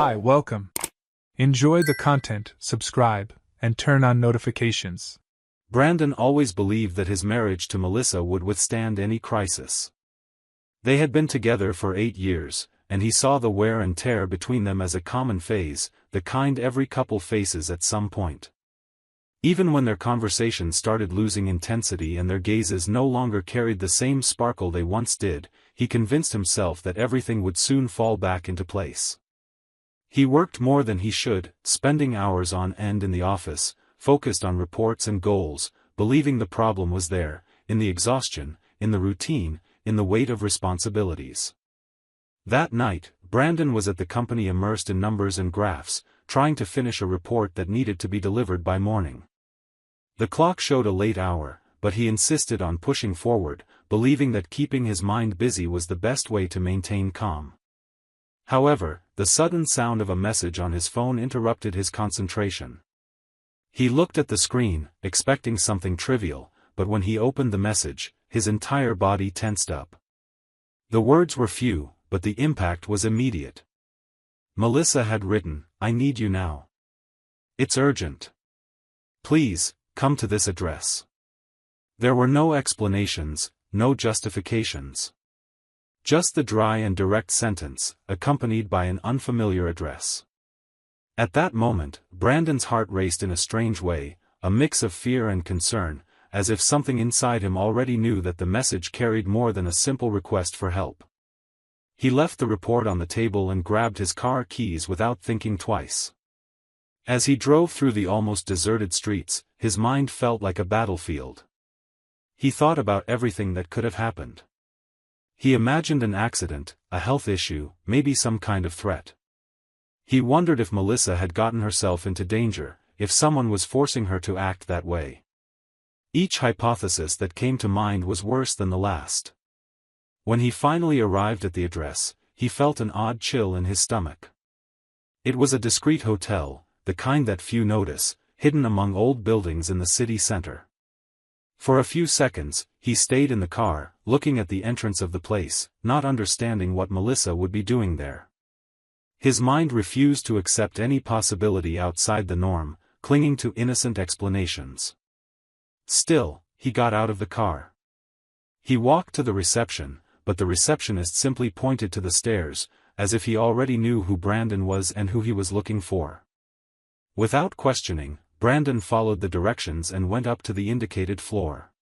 Hi, welcome. Enjoy the content, subscribe, and turn on notifications. Brandon always believed that his marriage to Melissa would withstand any crisis. They had been together for 8 years, and he saw the wear and tear between them as a common phase, the kind every couple faces at some point. Even when their conversations started losing intensity and their gazes no longer carried the same sparkle they once did, he convinced himself that everything would soon fall back into place. He worked more than he should, spending hours on end in the office, focused on reports and goals, believing the problem was there, in the exhaustion, in the routine, in the weight of responsibilities. That night, Brandon was at the company immersed in numbers and graphs, trying to finish a report that needed to be delivered by morning. The clock showed a late hour, but he insisted on pushing forward, believing that keeping his mind busy was the best way to maintain calm. However, the sudden sound of a message on his phone interrupted his concentration. He looked at the screen, expecting something trivial, but when he opened the message, his entire body tensed up. The words were few, but the impact was immediate. Melissa had written, "I need you now. It's urgent. Please, come to this address." There were no explanations, no justifications. Just the dry and direct sentence, accompanied by an unfamiliar address. At that moment, Brandon's heart raced in a strange way, a mix of fear and concern, as if something inside him already knew that the message carried more than a simple request for help. He left the report on the table and grabbed his car keys without thinking twice. As he drove through the almost deserted streets, his mind felt like a battlefield. He thought about everything that could have happened. He imagined an accident, a health issue, maybe some kind of threat. He wondered if Melissa had gotten herself into danger, if someone was forcing her to act that way. Each hypothesis that came to mind was worse than the last. When he finally arrived at the address, he felt an odd chill in his stomach. It was a discreet hotel, the kind that few notice, hidden among old buildings in the city center. For a few seconds, he stayed in the car, looking at the entrance of the place, not understanding what Melissa would be doing there. His mind refused to accept any possibility outside the norm, clinging to innocent explanations. Still, he got out of the car. He walked to the reception, but the receptionist simply pointed to the stairs, as if he already knew who Brandon was and who he was looking for. Without questioning, Brandon followed the directions and went up to the indicated floor.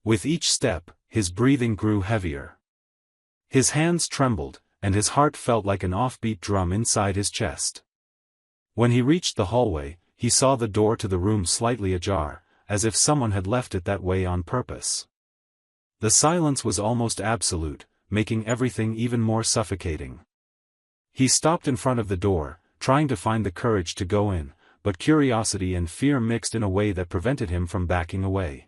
With each step, his breathing grew heavier. His hands trembled, and his heart felt like an offbeat drum inside his chest. When he reached the hallway, he saw the door to the room slightly ajar, as if someone had left it that way on purpose. The silence was almost absolute, making everything even more suffocating. He stopped in front of the door, trying to find the courage to go in, but curiosity and fear mixed in a way that prevented him from backing away.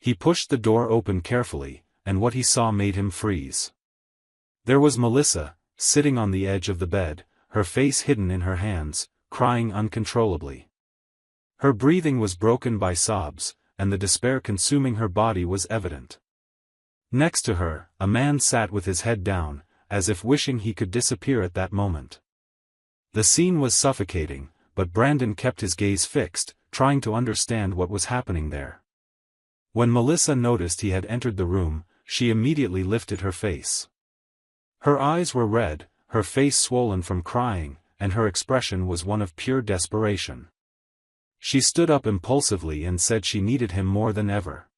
He pushed the door open carefully, and what he saw made him freeze. There was Melissa, sitting on the edge of the bed, her face hidden in her hands, crying uncontrollably. Her breathing was broken by sobs, and the despair consuming her body was evident. Next to her, a man sat with his head down, as if wishing he could disappear at that moment. The scene was suffocating, but Brandon kept his gaze fixed, trying to understand what was happening there. When Melissa noticed he had entered the room, she immediately lifted her face. Her eyes were red, her face swollen from crying, and her expression was one of pure desperation. She stood up impulsively and said she needed him more than ever.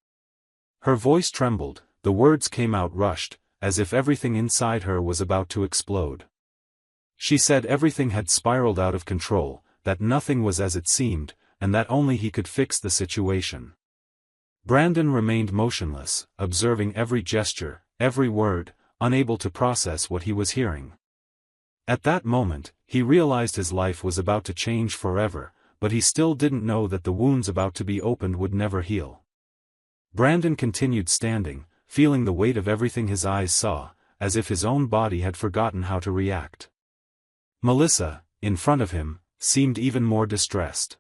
Her voice trembled, the words came out rushed, as if everything inside her was about to explode. She said everything had spiraled out of control, that nothing was as it seemed, and that only he could fix the situation. Brandon remained motionless, observing every gesture, every word, unable to process what he was hearing. At that moment, he realized his life was about to change forever, but he still didn't know that the wounds about to be opened would never heal. Brandon continued standing, feeling the weight of everything his eyes saw, as if his own body had forgotten how to react. Melissa, in front of him, seemed even more distressed.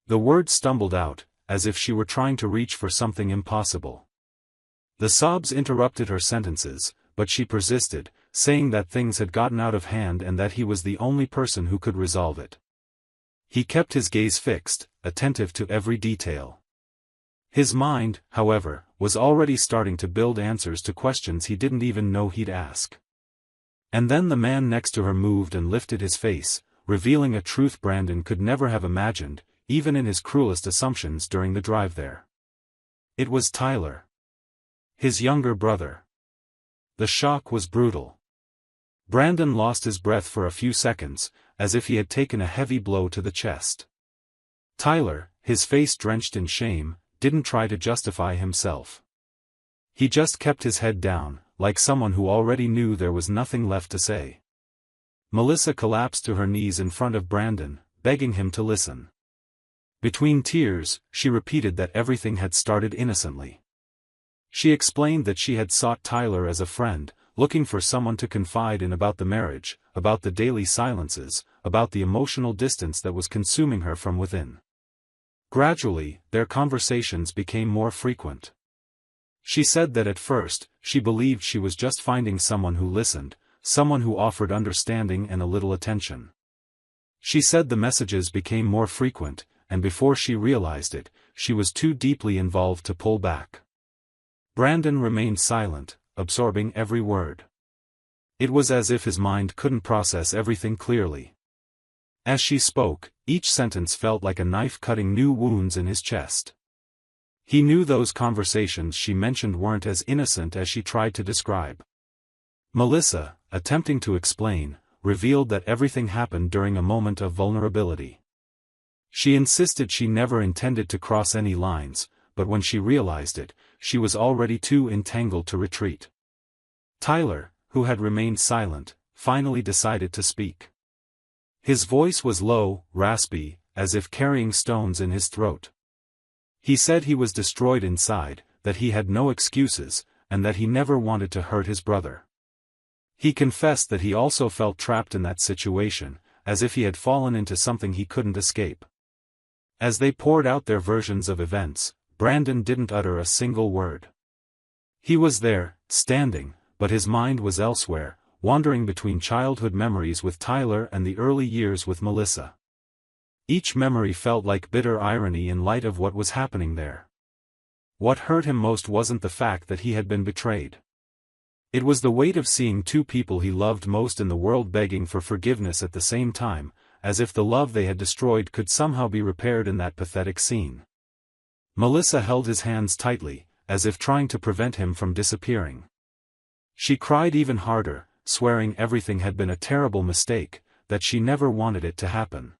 The words stumbled out, as if she were trying to reach for something impossible. The sobs interrupted her sentences, but she persisted, saying that things had gotten out of hand and that he was the only person who could resolve it. He kept his gaze fixed, attentive to every detail. His mind, however, was already starting to build answers to questions he didn't even know he'd ask. And then the man next to her moved and lifted his face, revealing a truth Brandon could never have imagined, even in his cruelest assumptions during the drive there. It was Tyler. His younger brother. The shock was brutal. Brandon lost his breath for a few seconds, as if he had taken a heavy blow to the chest. Tyler, his face drenched in shame, didn't try to justify himself. He just kept his head down, like someone who already knew there was nothing left to say. Melissa collapsed to her knees in front of Brandon, begging him to listen. Between tears, she repeated that everything had started innocently. She explained that she had sought Tyler as a friend, looking for someone to confide in about the marriage, about the daily silences, about the emotional distance that was consuming her from within. Gradually, their conversations became more frequent. She said that at first, she believed she was just finding someone who listened, someone who offered understanding and a little attention. She said the messages became more frequent, and before she realized it, she was too deeply involved to pull back. Brandon remained silent, absorbing every word. It was as if his mind couldn't process everything clearly. As she spoke, each sentence felt like a knife cutting new wounds in his chest. He knew those conversations she mentioned weren't as innocent as she tried to describe. Melissa, attempting to explain, revealed that everything happened during a moment of vulnerability. She insisted she never intended to cross any lines, but when she realized it, she was already too entangled to retreat. Tyler, who had remained silent, finally decided to speak. His voice was low, raspy, as if carrying stones in his throat. He said he was destroyed inside, that he had no excuses, and that he never wanted to hurt his brother. He confessed that he also felt trapped in that situation, as if he had fallen into something he couldn't escape. As they poured out their versions of events, Brandon didn't utter a single word. He was there, standing, but his mind was elsewhere, wandering between childhood memories with Tyler and the early years with Melissa. Each memory felt like bitter irony in light of what was happening there. What hurt him most wasn't the fact that he had been betrayed. It was the weight of seeing two people he loved most in the world begging for forgiveness at the same time, as if the love they had destroyed could somehow be repaired in that pathetic scene. Melissa held his hands tightly, as if trying to prevent him from disappearing. She cried even harder, swearing everything had been a terrible mistake, that she never wanted it to happen.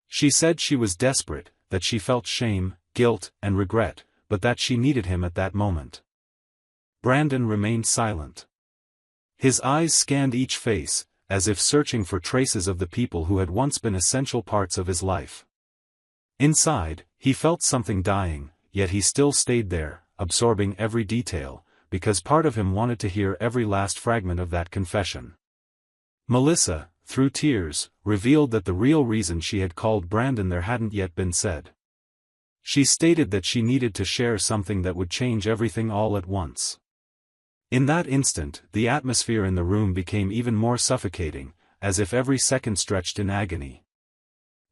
She said she was desperate, that she felt shame, guilt, and regret, but that she needed him at that moment. Brandon remained silent. His eyes scanned each face, as if searching for traces of the people who had once been essential parts of his life. Inside, he felt something dying, yet he still stayed there, absorbing every detail, because part of him wanted to hear every last fragment of that confession. Melissa, through tears, revealed that the real reason she had called Brandon there hadn't yet been said. She stated that she needed to share something that would change everything all at once. In that instant, the atmosphere in the room became even more suffocating, as if every second stretched in agony.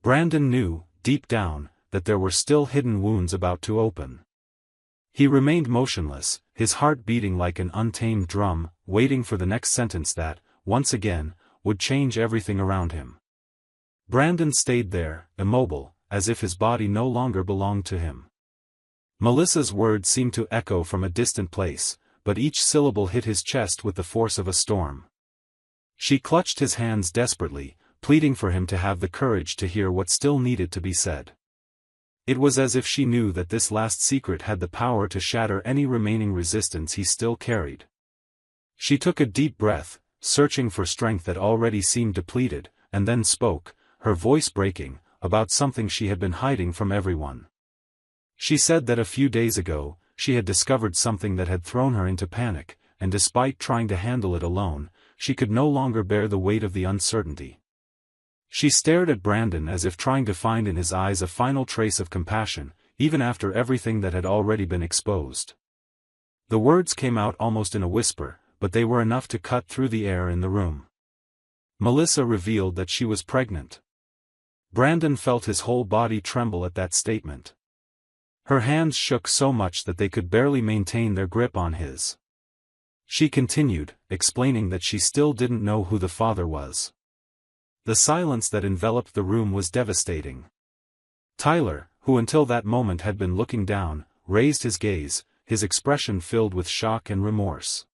Brandon knew, deep down, that there were still hidden wounds about to open. He remained motionless, his heart beating like an untamed drum, waiting for the next sentence that, once again, would change everything around him. Brandon stayed there, immobile, as if his body no longer belonged to him. Melissa's words seemed to echo from a distant place, but each syllable hit his chest with the force of a storm. She clutched his hands desperately, pleading for him to have the courage to hear what still needed to be said. It was as if she knew that this last secret had the power to shatter any remaining resistance he still carried. She took a deep breath, searching for strength that already seemed depleted, and then spoke, her voice breaking, about something she had been hiding from everyone. She said that a few days ago, she had discovered something that had thrown her into panic, and despite trying to handle it alone, she could no longer bear the weight of the uncertainty. She stared at Brandon as if trying to find in his eyes a final trace of compassion, even after everything that had already been exposed. The words came out almost in a whisper, but they were enough to cut through the air in the room. Melissa revealed that she was pregnant. Brandon felt his whole body tremble at that statement. Her hands shook so much that they could barely maintain their grip on his. She continued, explaining that she still didn't know who the father was. The silence that enveloped the room was devastating. Tyler, who until that moment had been looking down, raised his gaze, his expression filled with shock and remorse.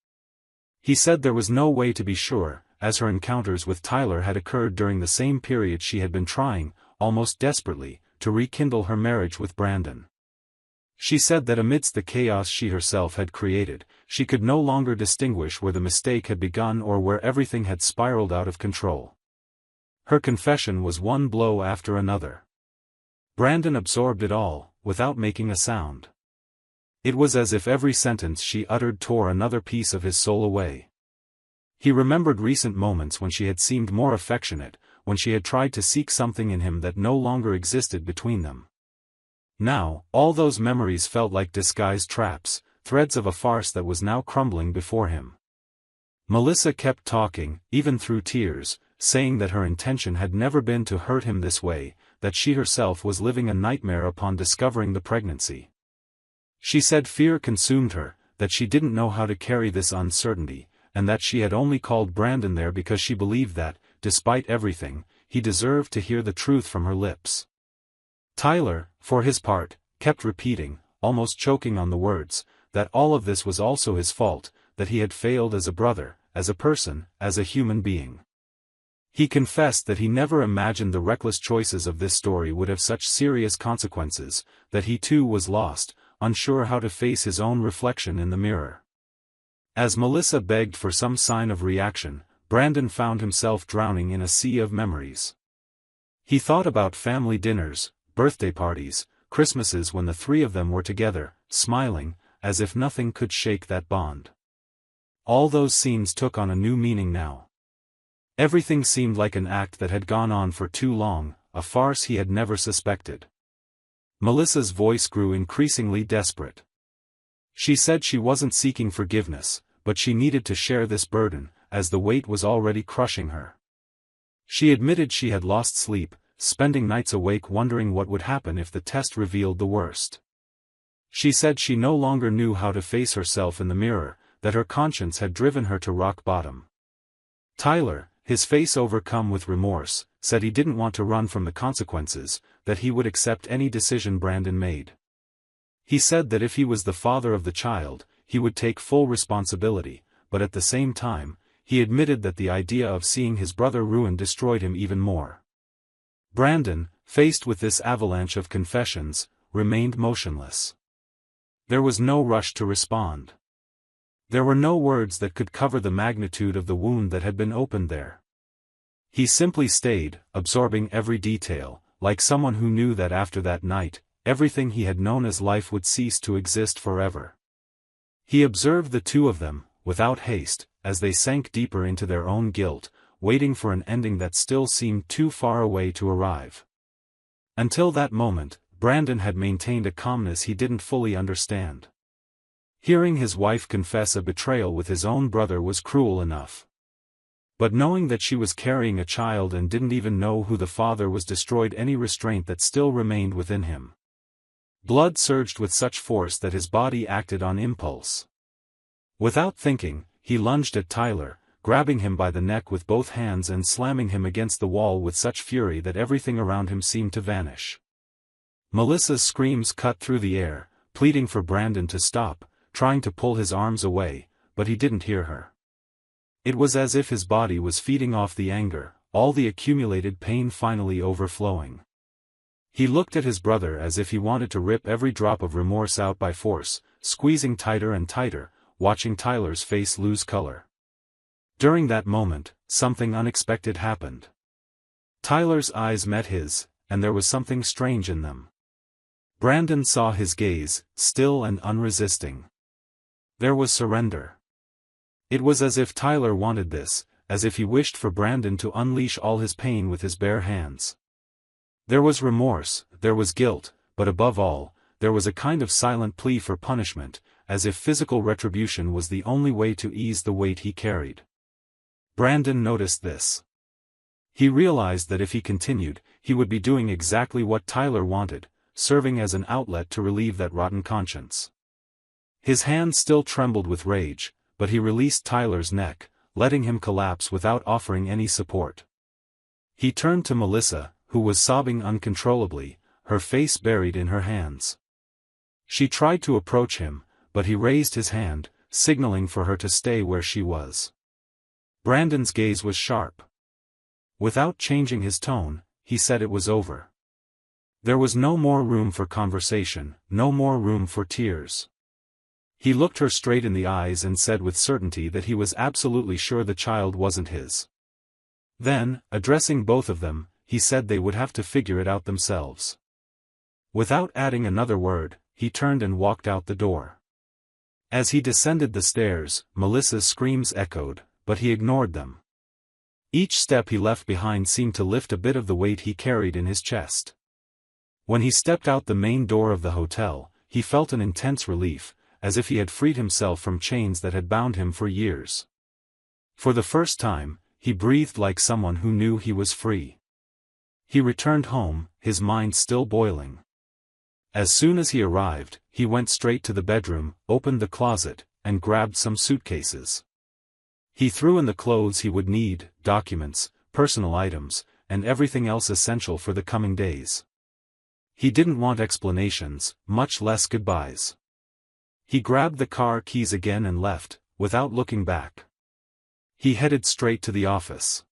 He said there was no way to be sure, as her encounters with Tyler had occurred during the same period she had been trying, almost desperately, to rekindle her marriage with Brandon. She said that amidst the chaos she herself had created, she could no longer distinguish where the mistake had begun or where everything had spiraled out of control. Her confession was one blow after another. Brandon absorbed it all, without making a sound. It was as if every sentence she uttered tore another piece of his soul away. He remembered recent moments when she had seemed more affectionate, when she had tried to seek something in him that no longer existed between them. Now, all those memories felt like disguised traps, threads of a farce that was now crumbling before him. Melissa kept talking, even through tears, saying that her intention had never been to hurt him this way, that she herself was living a nightmare upon discovering the pregnancy. She said fear consumed her, that she didn't know how to carry this uncertainty, and that she had only called Brandon there because she believed that, despite everything, he deserved to hear the truth from her lips. Tyler, for his part, kept repeating, almost choking on the words, that all of this was also his fault, that he had failed as a brother, as a person, as a human being. He confessed that he never imagined the reckless choices of this story would have such serious consequences, that he too was lost, unsure how to face his own reflection in the mirror. As Melissa begged for some sign of reaction, Brandon found himself drowning in a sea of memories. He thought about family dinners, birthday parties, Christmases when the three of them were together, smiling, as if nothing could shake that bond. All those scenes took on a new meaning now. Everything seemed like an act that had gone on for too long, a farce he had never suspected. Melissa's voice grew increasingly desperate. She said she wasn't seeking forgiveness, but she needed to share this burden, as the weight was already crushing her. She admitted she had lost sleep, spending nights awake wondering what would happen if the test revealed the worst. She said she no longer knew how to face herself in the mirror, that her conscience had driven her to rock bottom. Tyler, his face overcome with remorse, said he didn't want to run from the consequences, that he would accept any decision Brandon made. He said that if he was the father of the child, he would take full responsibility, but at the same time, he admitted that the idea of seeing his brother ruined destroyed him even more. Brandon, faced with this avalanche of confessions, remained motionless. There was no rush to respond. There were no words that could cover the magnitude of the wound that had been opened there. He simply stayed, absorbing every detail, like someone who knew that after that night, everything he had known as life would cease to exist forever. He observed the two of them, without haste, as they sank deeper into their own guilt, waiting for an ending that still seemed too far away to arrive. Until that moment, Brandon had maintained a calmness he didn't fully understand. Hearing his wife confess a betrayal with his own brother was cruel enough. But knowing that she was carrying a child and didn't even know who the father was destroyed any restraint that still remained within him. Blood surged with such force that his body acted on impulse. Without thinking, he lunged at Tyler, grabbing him by the neck with both hands and slamming him against the wall with such fury that everything around him seemed to vanish. Melissa's screams cut through the air, pleading for Brandon to stop, trying to pull his arms away, but he didn't hear her. It was as if his body was feeding off the anger, all the accumulated pain finally overflowing. He looked at his brother as if he wanted to rip every drop of remorse out by force, squeezing tighter and tighter, watching Tyler's face lose color. During that moment, something unexpected happened. Tyler's eyes met his, and there was something strange in them. Brandon saw his gaze, still and unresisting. There was surrender. It was as if Tyler wanted this, as if he wished for Brandon to unleash all his pain with his bare hands. There was remorse, there was guilt, but above all, there was a kind of silent plea for punishment, as if physical retribution was the only way to ease the weight he carried. Brandon noticed this. He realized that if he continued, he would be doing exactly what Tyler wanted, serving as an outlet to relieve that rotten conscience. His hand still trembled with rage, but he released Tyler's neck, letting him collapse without offering any support. He turned to Melissa, who was sobbing uncontrollably, her face buried in her hands. She tried to approach him, but he raised his hand, signaling for her to stay where she was. Brandon's gaze was sharp. Without changing his tone, he said it was over. There was no more room for conversation, no more room for tears. He looked her straight in the eyes and said with certainty that he was absolutely sure the child wasn't his. Then, addressing both of them, he said they would have to figure it out themselves. Without adding another word, he turned and walked out the door. As he descended the stairs, Melissa's screams echoed, but he ignored them. Each step he left behind seemed to lift a bit of the weight he carried in his chest. When he stepped out the main door of the hotel, he felt an intense relief, as if he had freed himself from chains that had bound him for years. For the first time, he breathed like someone who knew he was free. He returned home, his mind still boiling. As soon as he arrived, he went straight to the bedroom, opened the closet, and grabbed some suitcases. He threw in the clothes he would need, documents, personal items, and everything else essential for the coming days. He didn't want explanations, much less goodbyes. He grabbed the car keys again and left, without looking back. He headed straight to the office.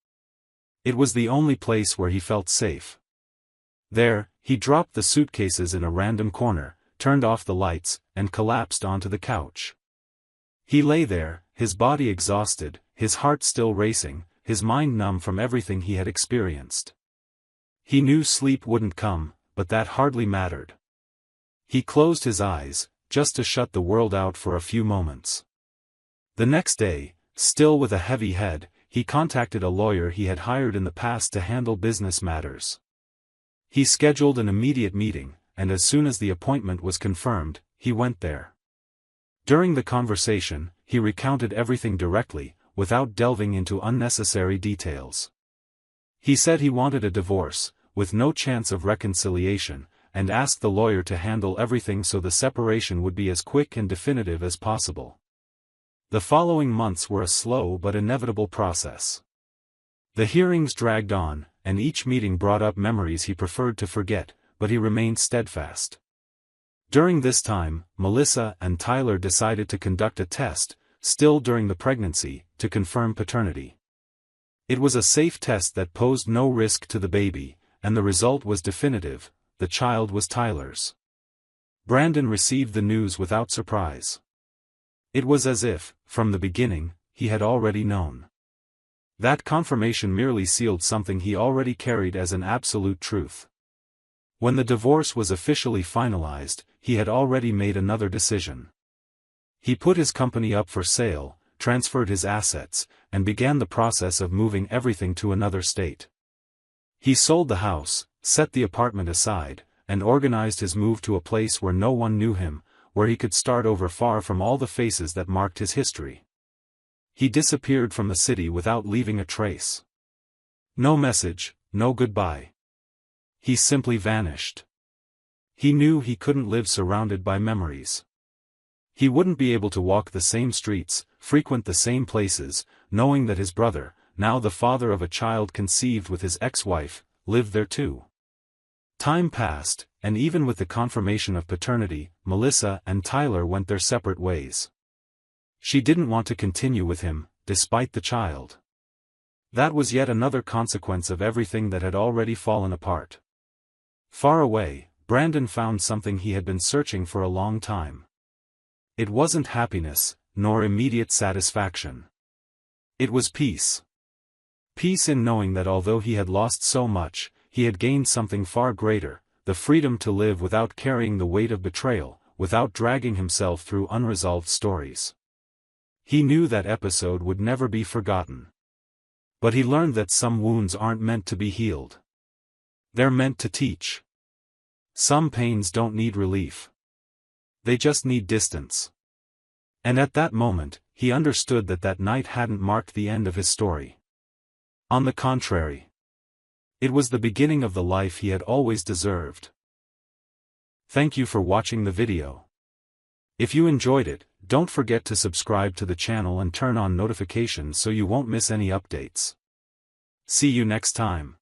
It was the only place where he felt safe. There, he dropped the suitcases in a random corner, turned off the lights, and collapsed onto the couch. He lay there, his body exhausted, his heart still racing, his mind numb from everything he had experienced. He knew sleep wouldn't come, but that hardly mattered. He closed his eyes, just to shut the world out for a few moments. The next day, still with a heavy head, he contacted a lawyer he had hired in the past to handle business matters. He scheduled an immediate meeting, and as soon as the appointment was confirmed, he went there. During the conversation, he recounted everything directly, without delving into unnecessary details. He said he wanted a divorce, with no chance of reconciliation, and asked the lawyer to handle everything so the separation would be as quick and definitive as possible. The following months were a slow but inevitable process. The hearings dragged on, and each meeting brought up memories he preferred to forget, but he remained steadfast. During this time, Melissa and Tyler decided to conduct a test, still during the pregnancy, to confirm paternity. It was a safe test that posed no risk to the baby, and the result was definitive: the child was Tyler's. Brandon received the news without surprise. It was as if, from the beginning, he had already known. That confirmation merely sealed something he already carried as an absolute truth. When the divorce was officially finalized, he had already made another decision. He put his company up for sale, transferred his assets, and began the process of moving everything to another state. He sold the house, set the apartment aside, and organized his move to a place where no one knew him, where he could start over far from all the faces that marked his history. He disappeared from the city without leaving a trace. No message, no goodbye. He simply vanished. He knew he couldn't live surrounded by memories. He wouldn't be able to walk the same streets, frequent the same places, knowing that his brother, now the father of a child conceived with his ex-wife, lived there too. Time passed, and even with the confirmation of paternity, Melissa and Tyler went their separate ways. She didn't want to continue with him, despite the child. That was yet another consequence of everything that had already fallen apart. Far away, Brandon found something he had been searching for a long time. It wasn't happiness, nor immediate satisfaction. It was peace. Peace in knowing that although he had lost so much, he had gained something far greater: the freedom to live without carrying the weight of betrayal, without dragging himself through unresolved stories. He knew that episode would never be forgotten. But he learned that some wounds aren't meant to be healed. They're meant to teach. Some pains don't need relief. They just need distance. And at that moment, he understood that that night hadn't marked the end of his story. On the contrary, it was the beginning of the life he had always deserved. Thank you for watching the video. If you enjoyed it, don't forget to subscribe to the channel and turn on notifications so you won't miss any updates. See you next time.